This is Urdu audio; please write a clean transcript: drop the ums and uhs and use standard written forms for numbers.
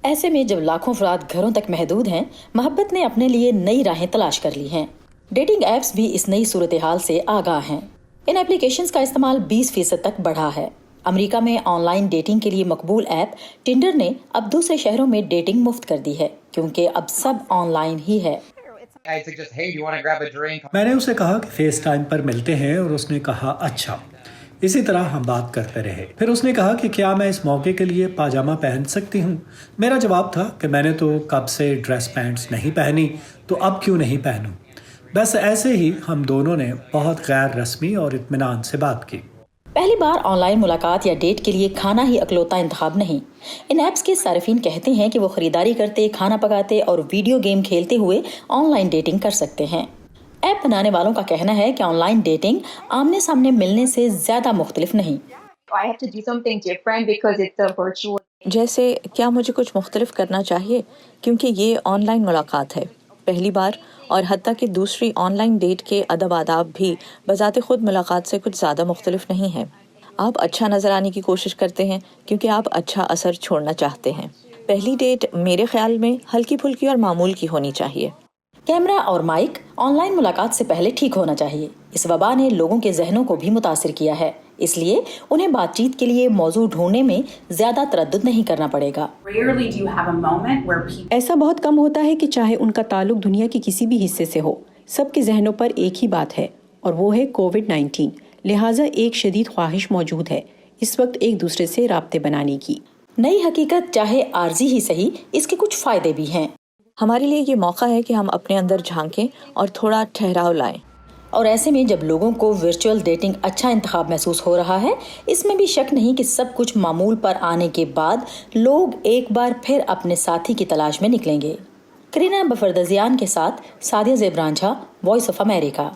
ایسے میں جب لاکھوں افراد گھروں تک محدود ہیں، محبت نے اپنے لیے نئی راہیں تلاش کر لی ہیں۔ ڈیٹنگ ایپس بھی اس نئی صورتحال سے آگاہ ہیں۔ ان ایپلیکیشنز کا استعمال 20% تک بڑھا ہے۔ امریکہ میں آن لائن ڈیٹنگ کے لیے مقبول ایپ ٹنڈر نے اب دوسرے شہروں میں ڈیٹنگ مفت کر دی ہے، کیونکہ اب سب آن لائن ہی ہے۔ میں نے اسے کہا کہ فیس ٹائم پر ملتے ہیں اور اس نے کہا اچھا۔ اسی طرح ہم بات کرتے رہے۔ پھر اس نے کہا کہ کیا میں اس موقع کے لیے پاجامہ پہن سکتی ہوں؟ میرا جواب تھا کہ میں نے تو کب سے ڈریس پینٹس نہیں پہنی، تو اب کیوں نہیں پہنوں؟ بس ایسے ہی ہم دونوں نے بہت غیر رسمی اور اطمینان سے بات کی۔ پہلی بار آن لائن ملاقات یا ڈیٹ کے لیے کھانا ہی اکلوتا انتخاب نہیں۔ ان ایپس کے صارفین کہتے ہیں کہ وہ خریداری کرتے، کھانا پکاتے اور ویڈیو گیم کھیلتے ہوئے آن لائن ڈیٹنگ کر سکتے ہیں۔ ایپ بنانے والوں کا کہنا ہے کہ آن لائن ڈیٹنگ آمنے سامنے ملنے سے زیادہ مختلف نہیں۔ جیسے کیا مجھے کچھ مختلف کرنا چاہیے کیونکہ یہ آن لائن ملاقات ہے، پہلی بار، اور حتیٰ کہ دوسری آن لائن ڈیٹ کے ادب آداب بھی بذات خود ملاقات سے کچھ زیادہ مختلف نہیں ہے۔ آپ اچھا نظر آنے کی کوشش کرتے ہیں کیونکہ آپ اچھا اثر چھوڑنا چاہتے ہیں۔ پہلی ڈیٹ میرے خیال میں ہلکی پھلکی اور معمول کی ہونی چاہیے۔ کیمرہ اور مائک آن لائن ملاقات سے پہلے ٹھیک ہونا چاہیے۔ اس وبا نے لوگوں کے ذہنوں کو بھی متاثر کیا ہے، اس لیے انہیں بات چیت کے لیے موضوع ڈھونڈنے میں زیادہ تردد نہیں کرنا پڑے گا۔ ایسا بہت کم ہوتا ہے کہ چاہے ان کا تعلق دنیا کے کسی بھی حصے سے ہو، سب کے ذہنوں پر ایک ہی بات ہے، اور وہ ہے کووڈ-19۔ لہٰذا ایک شدید خواہش موجود ہے اس وقت ایک دوسرے سے رابطے بنانے کی۔ نئی حقیقت چاہے عارضی ہی صحیح، اس کے کچھ فائدے بھی ہیں۔ ہمارے لیے یہ موقع ہے کہ ہم اپنے اندر جھانکیں اور تھوڑا ٹھہراؤ لائیں۔ اور ایسے میں جب لوگوں کو ورچوئل ڈیٹنگ اچھا انتخاب محسوس ہو رہا ہے، اس میں بھی شک نہیں کہ سب کچھ معمول پر آنے کے بعد لوگ ایک بار پھر اپنے ساتھی کی تلاش میں نکلیں گے۔ کرینہ بفردزیان کے ساتھ سعدیہ زیبران جھا، وائس آف امریکہ۔